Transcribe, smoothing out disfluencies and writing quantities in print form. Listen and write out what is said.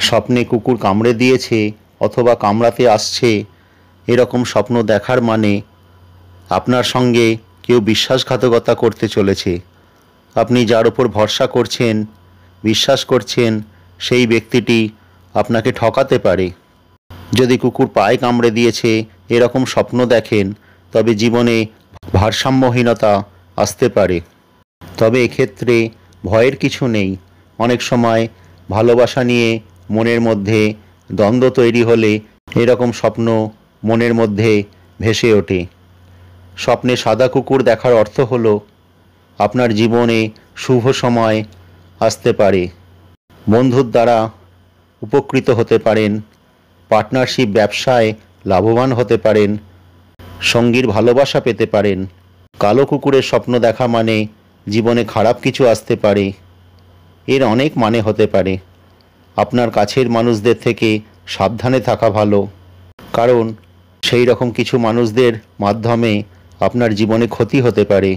স্বপ্নে কুকুর কামড়ে দিয়েছে অথবা কামড়াতে আসছে এরকম স্বপ্ন দেখার মানে আপনার সঙ্গে কেউ বিশ্বাসঘাতকতা করতে চলেছে। আপনি যার ওপর ভরসা করছেন, বিশ্বাস করছেন, সেই ব্যক্তিটি আপনাকে ঠকাতে পারে। যদি কুকুর পায়ে কামড়ে দিয়েছে এরকম স্বপ্ন দেখেন তবে জীবনে ভারসাম্যহীনতা আসতে পারে। তবে এক্ষেত্রে ভয়ের কিছু নেই। অনেক সময় ভালোবাসা নিয়ে মনের মধ্যে দ্বন্দ্ব তৈরি হলে এরকম স্বপ্ন মনের মধ্যে ভেসে ওঠে। স্বপ্নে সাদা কুকুর দেখার অর্থ হলো আপনার জীবনে শুভ সময় আসতে পারে, বন্ধুর দ্বারা উপকৃত হতে পারেন, পার্টনারশিপ ব্যবসায় লাভবান হতে পারেন, সঙ্গীর ভালোবাসা পেতে পারেন। কালো কুকুরের স্বপ্ন দেখা মানে জীবনে খারাপ কিছু আসতে পারে। এর অনেক মানে হতে পারে। আপনার কাছের মানুষদের থেকে সাবধানে থাকা ভালো, কারণ সেই রকম কিছু মানুষদের মাধ্যমে আপনার জীবনে ক্ষতি হতে পারে।